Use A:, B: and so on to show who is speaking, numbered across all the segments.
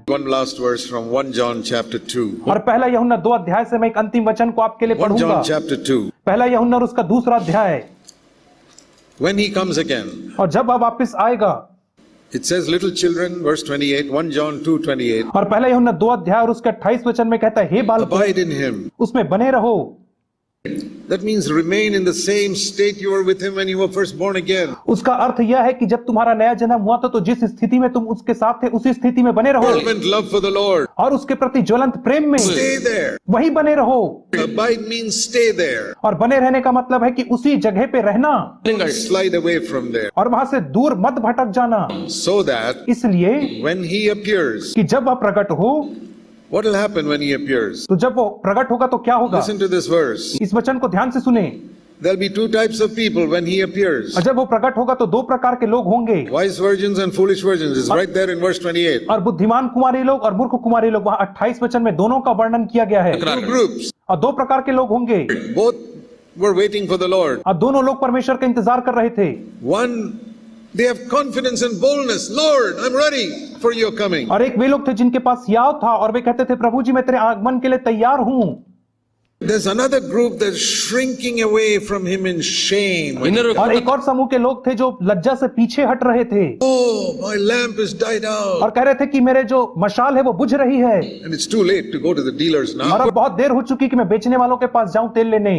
A: One last verse from 1 John chapter 2.
B: और पहला यूहन्ना 2 अध्याय से मैं एक अंतिम वचन को आपके लिए
A: 1
B: पढ़ूंगा।
A: John chapter 2.
B: पहला यूहन्ना और उसका दूसरा अध्याय।
A: When he comes again,
B: और जब वह वापस आएगा,
A: it says, little children, verse 28, 1 John 2:28,
B: और पहला यूहन्ना 2 अध्याय और उसके 28 वचन में कहता है, हे बालकों,
A: abide in him.
B: उसमें बने रहो।
A: That means remain in the same state you were with him when you were first born again.
B: उसका अर्थ यह है कि जब तुम्हारा नया जन्म हुआ था तो जिस स्थिति में तुम उसके साथ थे उसी स्थिति में बने रहो,
A: Fervent love for the Lord.
B: और उसके प्रति ज्वलंत प्रेम में
A: Stay there.
B: वही बने रहो।
A: Abide means stay there.
B: और बने रहने का मतलब है कि उसी जगह पे रहना,
A: Don't slide away from there.
B: और वहां से दूर मत भटक जाना,
A: So that
B: इसलिए
A: when he appears,
B: कि जब वह प्रकट हो,
A: what will happen when he appears?
B: तो जब वो प्रकट होगा तो क्या होगा?
A: Listen to this verse.
B: इस वचन को ध्यान से सुने।
A: There'll be two types of people when he appears.
B: और जब वो प्रकट होगा तो 2 प्रकार के लोग होंगे,
A: Wise virgins and foolish virgins. It's right there in verse 28.
B: और बुद्धिमान कुमारी लोग और मूर्ख कुमारी लोग, वहां 28 वचन में दोनों का वर्णन किया गया है।
A: Two groups.
B: और 2 प्रकार के लोग होंगे,
A: Both were waiting for the Lord.
B: और दोनों लोग परमेश्वर का इंतजार कर रहे थे।
A: One, they have confidence and boldness. Lord, I'm ready for your coming.
B: और एक वे लोग थे जिनके पास याव था और वे कहते थे, प्रभु जी मैं तेरे आगमन के लिए तैयार हूं।
A: There's another group that's shrinking away from him in shame.
B: और एक और समूह के लोग थे जो लज्जा से पीछे हट रहे थे
A: Oh, my lamp is died
B: और
A: out.
B: कह रहे थे कि मेरे जो मशाल है वो बुझ रही है,
A: And it's too late to go to the dealers
B: और
A: now.
B: अब बहुत देर हो चुकी कि मैं बेचने वालों के पास जाऊं तेल लेने।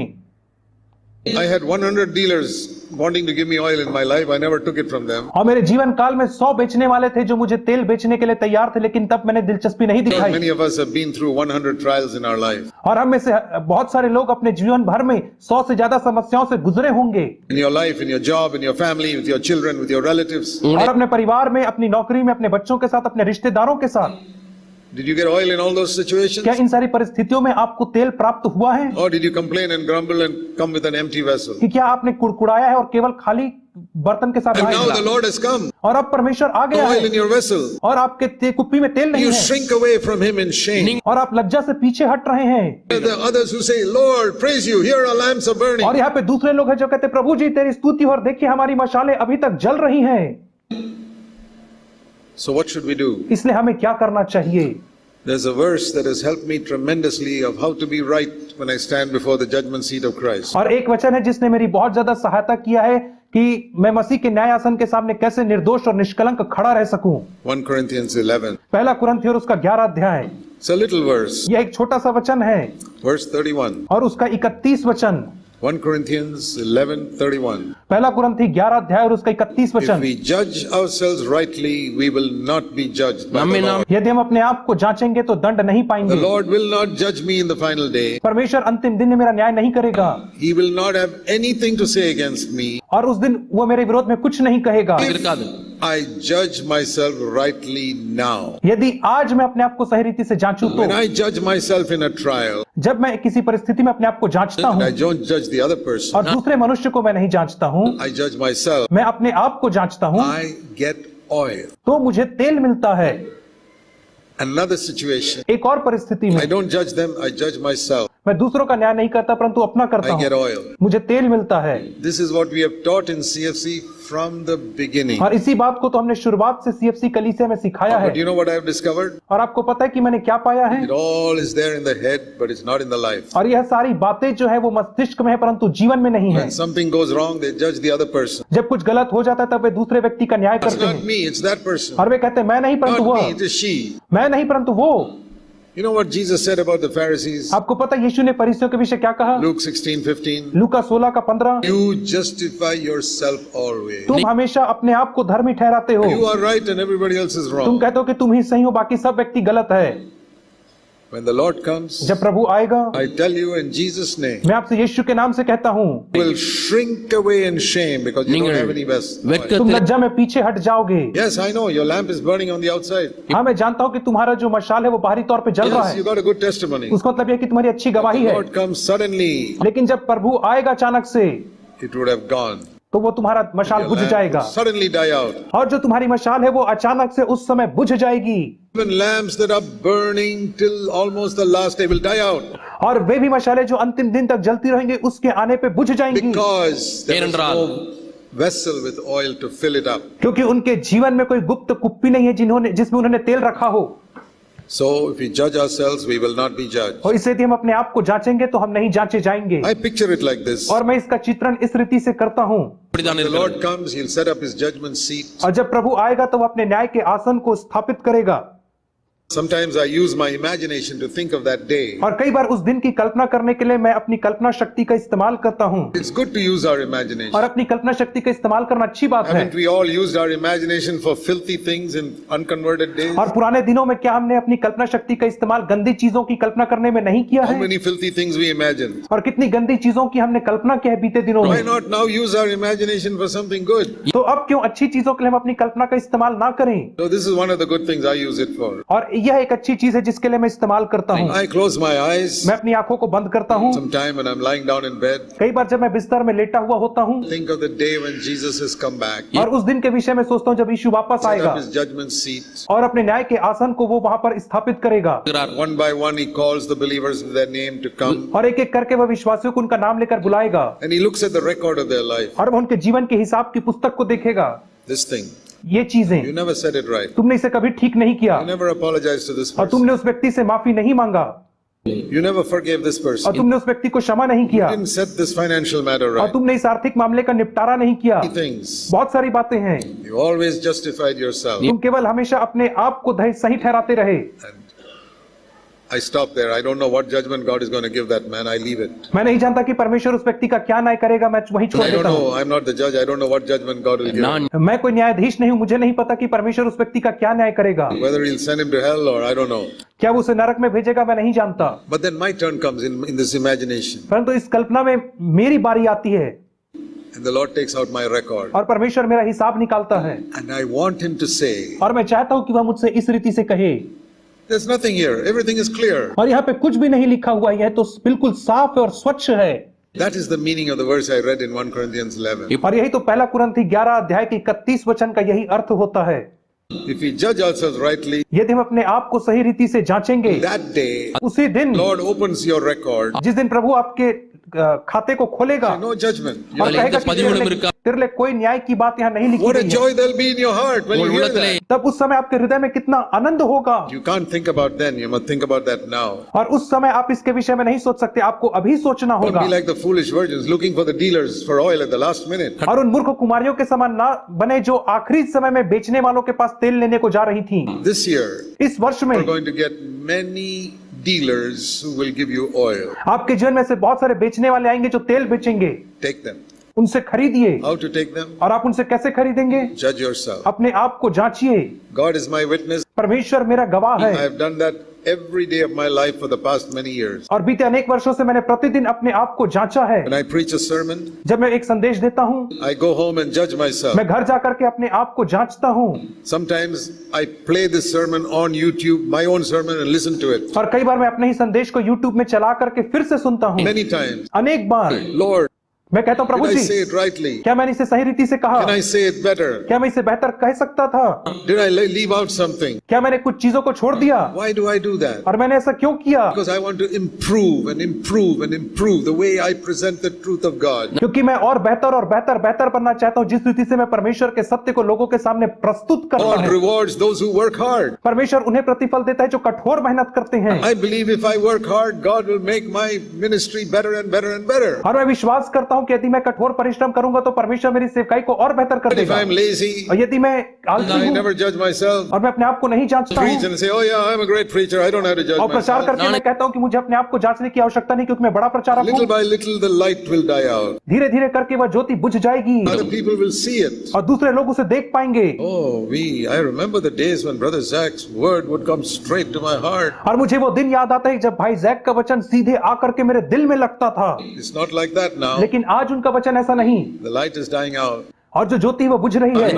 A: I had 100 dealers wanting to give me oil in my life. I never took it from them.
B: और मेरे जीवन काल में 100 बेचने वाले थे जो मुझे तेल बेचने के लिए तैयार थे, लेकिन तब मैंने दिलचस्पी नहीं दिखाई।
A: Many of us have been through 100 trials in our life.
B: और हम में से बहुत सारे लोग अपने जीवन भर में 100 से ज्यादा समस्याओं से गुजरे होंगे,
A: In your life, in your job, in your family, with your children, with your relatives.
B: और अपने परिवार में, अपनी नौकरी में, अपने बच्चों के साथ, अपने रिश्तेदारों के साथ।
A: Did you get oil in all those situations?
B: क्या इन सारी परिस्थितियों में आपको तेल प्राप्त हुआ है?
A: Or did you complain and grumble and come with an empty vessel?
B: कि क्या आपने कुड़कुड़ाया है और केवल खाली बर्तन के साथ
A: And
B: आए
A: now the
B: हैं?
A: Lord has come.
B: और अब परमेश्वर आ गया
A: Oil in
B: है
A: your vessel.
B: और आपके कुप्पी में तेल नहीं
A: You
B: है,
A: shrink away from him in shame.
B: और आप लज्जा से पीछे हट रहे हैं।
A: There are others who say, Lord, praise you. Here our lamps are burning.
B: और यहाँ पे दूसरे लोग हैं जो कहते हैं, प्रभु जी तेरी स्तुति हो और देखिए हमारी मशालें अभी तक जल रही हैं।
A: So what should we do?
B: इसलिए हमें क्या करना चाहिए?
A: There's a verse that has helped me tremendously of how to be right when I stand before the judgment seat of Christ.
B: और एक वचन है जिसने मेरी बहुत ज्यादा सहायता किया है कि मैं मसीह के न्याय आसन के सामने कैसे निर्दोष और निष्कलंक खड़ा रह सकूं।
A: 1 Corinthians 11.
B: पहला कुरिन्थियों और उसका 11 अध्याय।
A: It's a little verse.
B: यह एक छोटा सा वचन है
A: Verse 31.
B: और उसका 31 वचन।
A: 1 Corinthians 11:31.
B: पहला कुरिन्थी 11 अध्याय और उसका 31
A: If
B: वचन।
A: we judge ourselves rightly, we will not be judged by the Lord.
B: यदि हम अपने आप को जांचेंगे तो दंड नहीं
A: The
B: पाएंगे।
A: Lord will not judge me in the final day.
B: परमेश्वर अंतिम दिन में मेरा न्याय नहीं करेगा
A: He will not have anything to say against me.
B: और उस दिन वो मेरे विरोध में कुछ नहीं कहेगा।
A: I judge myself rightly now.
B: यदि आज मैं अपने आप को सही रीति से जांचूं तो,
A: When I judge myself in a trial,
B: जब मैं किसी परिस्थिति में अपने आप को जांचता
A: and I
B: हूं
A: don't judge the other person,
B: और दूसरे मनुष्य को मैं नहीं जांचता हूं,
A: I judge myself.
B: मैं अपने आप को जांचता हूं,
A: I get oil.
B: तो मुझे तेल मिलता है।
A: Another situation.
B: एक और परिस्थिति
A: I
B: में
A: don't judge them, I judge myself.
B: मैं दूसरों का न्याय नहीं करता परंतु अपना करता
A: I get
B: हूं,
A: oil.
B: मुझे तेल मिलता है।
A: This is what we have taught in CFC from the beginning.
B: और इसी बात को तो हमने शुरुआत से CFC कलीसिया में सिखाया है।
A: But you know what I have discovered?
B: और आपको पता है कि मैंने क्या पाया है?
A: It all is there in the head, but it's not in the life.
B: और यह सारी बातें जो है वो मस्तिष्क में है परंतु जीवन में नहीं है।
A: When something goes wrong, they judge the other person.
B: जब कुछ गलत हो जाता है तब वे दूसरे व्यक्ति का न्याय
A: It's
B: करते
A: not
B: हैं
A: me, it's that person.
B: और वे कहते हैं मैं नहीं परंतु
A: Not
B: वो,
A: me, it is she.
B: मैं नहीं परंतु वो।
A: You know what Jesus said about the Pharisees?
B: आपको पता है यीशु ने फरीसियों के विषय क्या कहा?
A: Luke 16:15.
B: लूका 16 का 15,
A: You justify yourself always.
B: तुम हमेशा अपने आप को धर्मी ठहराते हो।
A: You are right and everybody else is
B: तुम
A: wrong.
B: कहते हो कि तुम ही सही हो, बाकी सब व्यक्ति गलत है।
A: When the Lord comes,
B: जब प्रभु आएगा,
A: I tell you in Jesus' name,
B: मैं आपसे यीशु के नाम से कहता हूँ,
A: you will shrink away in shame because you don't have any vessel.
B: तुम लज्जा में पीछे हट जाओगे।
A: Yes, I know your lamp is burning on the outside.
B: हाँ मैं जानता हूँ कि तुम्हारा जो मशाल है वो बाहरी तौर पे जल रहा
A: Yes,
B: है,
A: you got a good testimony.
B: उसका मतलब यह कि तुम्हारी अच्छी गवाही
A: The
B: है,
A: Lord comes suddenly,
B: लेकिन जब प्रभु आएगा अचानक से
A: it would have gone.
B: तो वो तुम्हारा मशाल
A: Your
B: बुझ
A: lamp
B: जाएगा
A: would suddenly die out.
B: और जो तुम्हारी मशाल है वो अचानक से उस समय बुझ जाएगी।
A: Even lamps that are burning till almost the last day will die out
B: और वे भी मशाले जो अंतिम दिन तक जलती रहेंगे उसके आने पे बुझ जाएंगी,
A: because there is no vessel with oil to fill it up.
B: क्योंकि उनके जीवन में कोई गुप्त कुप्पी नहीं है जिसमें उन्होंने तेल रखा हो।
A: So if we judge ourselves, we will not be judged.
B: और इससे यदि हम अपने आप को जांचेंगे तो हम नहीं जांचे जाएंगे।
A: I picture it like this.
B: और मैं इसका चित्रण इस रीति से करता हूँ।
A: When the Lord comes, He'll set up His judgment seat.
B: और जब प्रभु आएगा तो वह अपने न्याय के आसन को स्थापित करेगा।
A: Sometimes I use my imagination to think of that day.
B: और कई बार उस दिन की कल्पना करने के लिए मैं अपनी कल्पना शक्ति का इस्तेमाल करता हूँ।
A: It's good to use our imagination.
B: और अपनी कल्पना शक्ति का इस्तेमाल करना अच्छी बात है।
A: Haven't we all used our imagination for filthy things in unconverted days?
B: और पुराने दिनों में क्या हमने अपनी कल्पना शक्ति का इस्तेमाल गंदी चीजों की कल्पना करने में नहीं किया
A: How
B: है?
A: many filthy things we imagine?
B: और कितनी गंदी चीजों की हमने कल्पना की है बीते दिनों
A: Why
B: में?
A: not now use our imagination for something good?
B: तो अब क्यों अच्छी चीजों के लिए हम अपनी कल्पना का इस्तेमाल ना करें?
A: So this is one of the good things I use it for.
B: और यह एक अच्छी चीज है जिसके लिए मैं इस्तेमाल करता हूँ।
A: I close my eyes
B: मैं अपनी आंखों को बंद करता हूँ।
A: sometime when I'm lying down in bed.
B: कई बार जब मैं बिस्तर में लेटा हुआ होता हूँ
A: Think of the day when Jesus has come back.
B: और उस दिन के विषय में सोचता हूँ जब यीशु वापस
A: Set
B: आएगा
A: up His judgment seat.
B: और अपने न्याय के आसन को वो वहां पर स्थापित करेगा।
A: One by one He calls the believers with their name to come.
B: और एक एक करके वह विश्वासियों को उनका नाम लेकर बुलाएगा
A: And He looks at the record of their life.
B: और वह उनके जीवन के हिसाब की पुस्तक को देखेगा।
A: This thing.
B: ये चीजें
A: You never said it right.
B: तुमने इसे कभी ठीक नहीं किया
A: You never apologized to this
B: और
A: person.
B: तुमने उस व्यक्ति से माफी नहीं मांगा
A: You never forgave this
B: और
A: person.
B: तुमने उस व्यक्ति को क्षमा नहीं किया
A: You didn't set this financial matter
B: और
A: right.
B: तुमने इस आर्थिक मामले का निपटारा नहीं किया।
A: Many things.
B: बहुत सारी बातें हैं।
A: You always justified yourself.
B: तुम केवल हमेशा अपने आप को सही ठहराते रहे।
A: And I stop there. I don't know what judgment God is going to give that man. I leave it.
B: मैं नहीं जानता कि परमेश्वर उस व्यक्ति का क्या न्याय करेगा, मैं वही छोड़
A: I don't
B: देता हूँ।
A: know. I'm not the judge. I don't know what judgment God will give.
B: मैं कोई न्यायाधीश नहीं हूँ, मुझे नहीं पता कि परमेश्वर उस व्यक्ति का क्या न्याय करेगा।
A: Whether He'll send him to hell or I don't know.
B: क्या वो उसे नरक में भेजेगा मैं नहीं जानता।
A: But then my turn comes in this imagination.
B: परंतु इस कल्पना में मेरी बारी आती है
A: And the Lord takes out my record.
B: और परमेश्वर मेरा हिसाब निकालता है
A: And I want Him to say,
B: और मैं चाहता हूँ कि वह मुझसे इस रीति से कहे।
A: there's nothing here. Everything is clear.
B: और यहाँ पे कुछ भी नहीं लिखा हुआ है, तो बिल्कुल साफ और स्वच्छ है।
A: That is the meaning of the verse I read in 1 Corinthians 11.
B: और यही तो पहला कुरिन्थी 11 अध्याय के 31 वचन का यही अर्थ होता है।
A: If we judge ourselves rightly,
B: यदि हम अपने आप को सही रीति से जांचेंगे,
A: that day,
B: उसी दिन
A: Lord opens your record.
B: जिस दिन प्रभु आपके खाते को खोलेगा
A: No judgment.
B: और कहेगा कि तेरे लिए कोई न्याय की बात यहाँ नहीं लिखी
A: What a
B: गई है।
A: joy there'll be in your heart when you hear that.
B: तब उस समय आपके हृदय में कितना आनंद होगा।
A: You can't think about then. You must think about that now.
B: और उस समय आप इसके विषय में नहीं सोच सकते, आपको अभी सोचना
A: Don't
B: होगा।
A: be like the foolish virgins looking for the dealers for oil at the last minute.
B: और उन मूर्ख कुमारियों के समान ना बने जो आखिरी समय में बेचने वालों के पास तेल लेने को जा रही थी।
A: This year,
B: इस वर्ष में
A: we're going to get many dealers who will give you oil.
B: आपके जीवन में से बहुत सारे बेचने वाले आएंगे जो तेल बेचेंगे।
A: Take them.
B: उनसे खरीदिए।
A: How to take them?
B: और आप उनसे कैसे खरीदेंगे?
A: Judge yourself.
B: अपने आप को जांचिए।
A: God is my witness.
B: परमेश्वर मेरा गवाह
A: I
B: है
A: have done that every day of my life for the past many years.
B: और बीते अनेक वर्षों से मैंने प्रतिदिन अपने आप को जांचा है।
A: When I preach a sermon,
B: जब मैं एक संदेश देता हूँ,
A: I go home and judge myself.
B: मैं घर जाकर के अपने आप को जांचता हूँ।
A: Sometimes I play this sermon on YouTube, my own sermon, and listen to it.
B: और कई बार मैं अपने ही संदेश को YouTube में चला करके फिर से सुनता हूँ।
A: Many times.
B: अनेक बार
A: Lord,
B: मैं कहता हूँ
A: did
B: Prabhu
A: I
B: ji,
A: say it rightly?
B: क्या मैंने इसे सही रीति से कहा?
A: Can I say it better?
B: क्या मैं इसे बेहतर कह सकता था?
A: Did I leave out something?
B: क्या मैंने कुछ चीजों को छोड़ दिया?
A: Why do I do that?
B: और मैंने ऐसा क्यों किया?
A: Because I want to improve and improve and improve the way I present the truth of God.
B: क्योंकि मैं और बेहतर बनना चाहता हूँ जिस रीति से मैं परमेश्वर के सत्य को लोगों के सामने प्रस्तुत करता
A: God
B: हूँ।
A: rewards those who work hard.
B: परमेश्वर उन्हें प्रतिफल देता है जो कठोर मेहनत करते हैं।
A: I believe if I work hard, God will make my ministry better and better and better.
B: और मैं विश्वास करता हूँ कि यदि मैं कठोर परिश्रम करूंगा तो परमेश्वर मेरी सेवकाई को और बेहतर कर
A: But if
B: देगा।
A: I'm lazy,
B: और यदि मैं आलसी
A: I
B: हूँ
A: never judge myself.
B: और मैं अपने आप को नहीं जांचता
A: Preach
B: हूँ
A: and say, oh yeah, I'm a great preacher. I don't have to judge
B: और प्रचार
A: myself.
B: करके मैं कहता हूँ कि मुझे अपने आप को जांचने की आवश्यकता नहीं क्योंकि मैं बड़ा प्रचारक
A: Little
B: हूँ।
A: by little, the light will die out.
B: धीरे धीरे करके वह ज्योति बुझ जाएगी
A: Other people will see it.
B: और दूसरे लोग उसे देख पाएंगे।
A: Oh, I remember the days when Brother Zach's word would come straight to my heart.
B: और मुझे वो दिन याद आता है जब भाई जैक का वचन सीधे आकर के मेरे दिल में लगता था,
A: It's not like that now.
B: लेकिन आज उनका वचन ऐसा नहीं
A: The light is dying out.
B: और जो ज्योति वो बुझ रही है।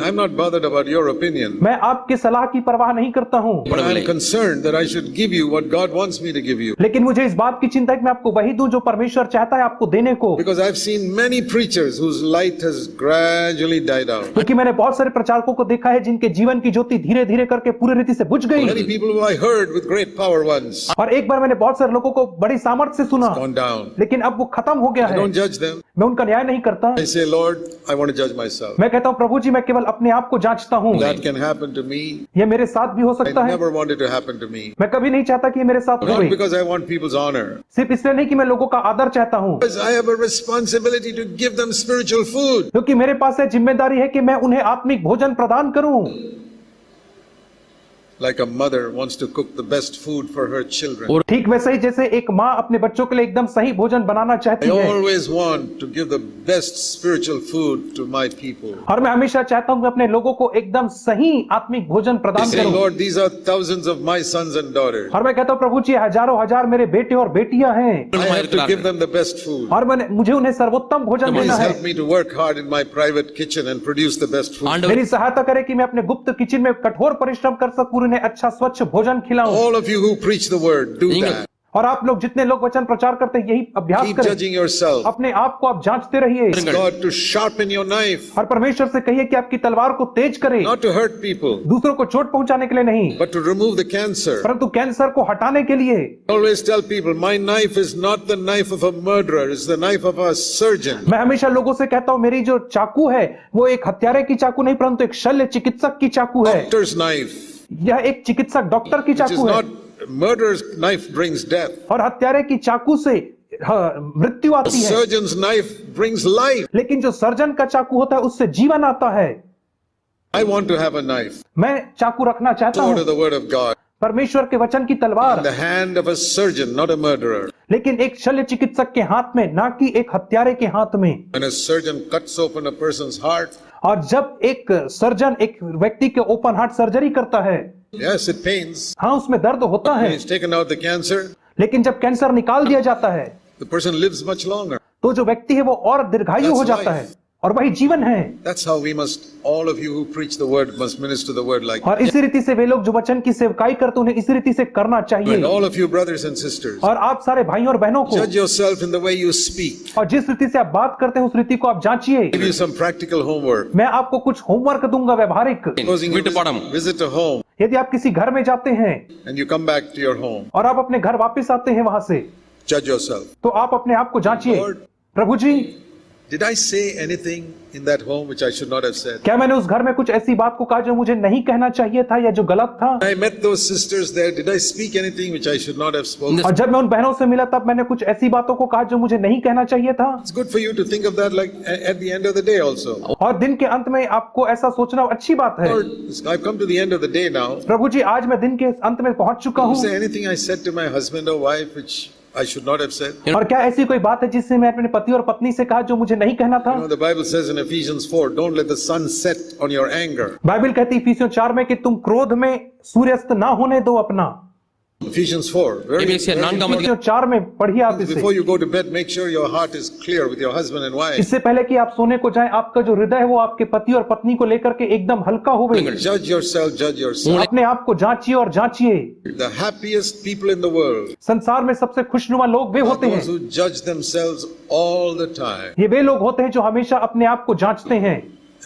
A: I'm not bothered about your opinion.
B: मैं आपकी सलाह की परवाह नहीं करता हूँ,
A: But I'm concerned that I should give you what God wants me to give you.
B: लेकिन मुझे इस बात की चिंता है कि मैं आपको वही दूं जो परमेश्वर चाहता है आपको देने को।
A: Because I've seen many preachers whose light has gradually died out.
B: क्योंकि मैंने बहुत सारे प्रचारकों को देखा है जिनके जीवन की ज्योति धीरे धीरे करके पूरी रीति से बुझ गई।
A: Many people who I heard with great power once
B: और एक बार मैंने बहुत सारे लोगों को बड़ी सामर्थ्य से सुना,
A: gone down.
B: लेकिन अब वो खत्म हो गया
A: I
B: है।
A: don't judge them.
B: मैं उनका न्याय नहीं करता,
A: I say, Lord, I want to judge myself.
B: मैं कहता हूँ प्रभु जी मैं केवल अपने आप को जांचता हूँ,
A: That can happen to me.
B: ये मेरे साथ भी हो
A: I
B: सकता है।
A: never want it to happen to me.
B: मैं कभी नहीं चाहता कि ये मेरे साथ
A: Not
B: हुए,
A: because I want people's honor.
B: सिर्फ इसलिए नहीं कि मैं लोगों का आदर चाहता हूँ,
A: Because I have a responsibility to give them spiritual food.
B: क्योंकि मेरे पास यह जिम्मेदारी है कि मैं उन्हें आत्मिक भोजन प्रदान करूं।
A: Like a mother wants to cook the best food for her children.
B: ठीक वैसे ही जैसे एक माँ अपने बच्चों के लिए एकदम सही भोजन बनाना चाहती
A: I
B: है,
A: always want to give the best spiritual food to my people.
B: और मैं हमेशा चाहता हूं कि अपने लोगों को एकदम सही आत्मिक भोजन
A: I
B: प्रदान
A: say,
B: करूं।
A: Lord, these are thousands of my sons and daughters.
B: और मैं कहता हूं प्रभु जी हजारों हजार मेरे बेटे और बेटियां हैं,
A: I have to give them the best food.
B: और मुझे उन्हें सर्वोत्तम भोजन
A: Please
B: देना है।
A: help me to work hard in my private kitchen and produce the best food.
B: मेरी सहायता करे कि मैं अपने गुप्त किचन में कठोर परिश्रम कर सकूं, उन्हें अच्छा स्वच्छ भोजन खिलाऊं।
A: All of you who preach the word, do that.
B: और आप लोग जितने लोग वचन प्रचार करते हैं यही अभ्यास
A: Keep
B: करें।
A: judging yourself.
B: अपने आप को आप जांचते रहिए,
A: Ask God to sharpen your knife,
B: और परमेश्वर से कहिए कि आपकी तलवार को तेज करे,
A: not to hurt people,
B: दूसरों को चोट पहुंचाने के लिए नहीं,
A: but to remove the cancer.
B: परंतु कैंसर को हटाने के लिए।
A: I always tell people, my knife is not the knife of a murderer, it's the knife of a surgeon.
B: मैं हमेशा लोगों से कहता हूं मेरी जो चाकू है वो एक हत्यारे की चाकू नहीं परंतु एक शल्य चिकित्सक की चाकू है।
A: Doctor's knife,
B: यह एक चिकित्सक डॉक्टर की
A: which is
B: चाकू है,
A: not, murderer's knife brings death.
B: और हत्यारे की चाकू से मृत्यु
A: A
B: आती है,
A: surgeon's knife brings life.
B: लेकिन जो सर्जन का चाकू होता है उससे जीवन आता है।
A: I want to have a knife,
B: मैं चाकू रखना चाहता
A: sword of
B: हूं,
A: the word of God,
B: परमेश्वर के वचन की
A: in
B: तलवार,
A: the hand of a surgeon, not a murderer.
B: लेकिन एक शल्य चिकित्सक के हाथ में, ना कि एक हत्यारे के हाथ में।
A: When a surgeon cuts open a person's heart,
B: और जब एक सर्जन एक व्यक्ति के ओपन हार्ट सर्जरी करता है,
A: yes, it pains.
B: हाँ उसमें दर्द होता
A: When
B: है,
A: he's taken out the cancer,
B: लेकिन जब कैंसर निकाल दिया जाता है
A: the person lives much longer.
B: तो जो व्यक्ति है वो और दीर्घायु
A: That's
B: हो जाता
A: life.
B: है, और वही जीवन है।
A: That's how we must, all of you who preach the word must minister the word like
B: और
A: that.
B: इसी रीति से वे लोग जो वचन की सेवकाई करते उन्हें इसी रीति से करना
A: And
B: चाहिए।
A: all of you brothers and sisters,
B: और आप सारे भाइयों और बहनों को,
A: judge yourself in the way you speak.
B: और जिस रीति से आप बात करते हैं उस रीति को आप जांचिए।
A: Give you some practical homework.
B: मैं आपको कुछ होमवर्क दूंगा व्यवहारिक।
A: Supposing you visit a home
B: यदि आप किसी घर में जाते हैं
A: and you come back to your home,
B: और आप अपने घर वापस आते हैं वहां से,
A: judge yourself.
B: तो आप अपने आप को जांचिए।
A: Lord,
B: Prabhu ji,
A: did I say anything in that home which I should not have said?
B: क्या मैंने उस घर में कुछ ऐसी बात को कहा जो मुझे नहीं कहना चाहिए था या जो गलत था?
A: When I met those sisters there, did I speak anything which I should not have spoken?
B: और जब मैं उन बहनों से मिला तब मैंने कुछ ऐसी बातों को कहा जो मुझे नहीं कहना चाहिए था?
A: It's good for you to think of that like at the end of the day also.
B: और दिन के अंत में आपको ऐसा सोचना अच्छी बात है।
A: Lord, I've come to the end of the day now.
B: प्रभु जी, आज मैं दिन के अंत में पहुंच चुका
A: Is
B: हूँ,
A: there anything I said to my husband or wife which I should not have said?
B: और क्या ऐसी कोई बात है जिससे मैं अपने पति और पत्नी से कहा जो मुझे नहीं कहना था?
A: You know, the Bible says in Ephesians 4, don't let the sun set on your anger.
B: Bible कहती है इफिसियों 4 में कि तुम क्रोध में सूर्यास्त ना होने दो अपना।
A: Ephesians 4, very,
C: एफेसियर
A: very
C: 4 का
A: important.
B: इफिसियों 4 में पढ़िए आप इसे।
A: Before you go to bed, make sure your heart is clear with your husband and wife.
B: इससे पहले कि आप सोने को जाएं, आपका जो हृदय है वो आपके पति और पत्नी को लेकर के एकदम हल्का हो गई।
A: Judge yourself, judge yourself.
B: अपने आप को जांचिए और जांचिए।
A: The happiest people in the world
B: संसार में सबसे खुशनुमा लोग वे
A: are
B: होते
A: those
B: हैं,
A: who judge themselves all the time
B: ये वे लोग होते हैं जो हमेशा अपने आप को जांचते हैं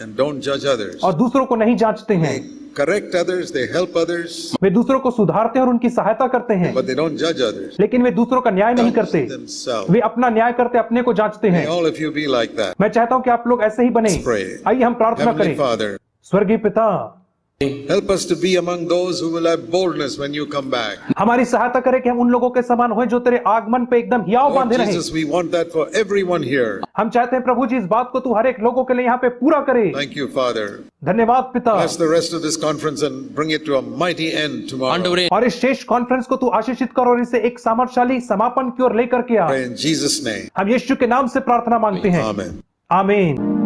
A: and don't judge others.
B: और दूसरों को नहीं जांचते हैं।
A: They correct others, they help others,
B: वे दूसरों को सुधारते हैं और उनकी सहायता करते हैं,
A: but they don't judge others.
B: लेकिन वे दूसरों का न्याय नहीं करते,
A: Judge themselves.
B: वे अपना न्याय करते अपने को जांचते
A: May
B: हैं।
A: all of you be like that.
B: मैं चाहता हूं कि आप लोग ऐसे ही बने।
A: Let's pray.
B: आइए हम प्रार्थना
A: Heavenly
B: करें।
A: Father,
B: स्वर्गीय पिता,
A: help us to be among those who will have boldness when you come back.
B: हमारी सहायता करे कि हम उन लोगों के समान हों जो तेरे आगमन पे एकदम हियाव
A: Lord
B: बांधे रहे।
A: Jesus, we want that for everyone here.
B: हम चाहते हैं प्रभु जी इस बात को तू हर एक लोगों के लिए यहाँ पे पूरा करे।
A: Thank you, Father.
B: धन्यवाद पिता।
A: Bless the rest of this conference and bring it to a mighty end tomorrow.
C: ஆண்டவரே
B: और इस शेष कॉन्फ्रेंस को तू आशीषित कर और इसे एक सामर्थ्यशाली समापन की ओर लेकर के आ।
A: Pray in Jesus' name.
B: हम यीशु के नाम से प्रार्थना मांगते हैं,
A: Amen.
B: आमीन।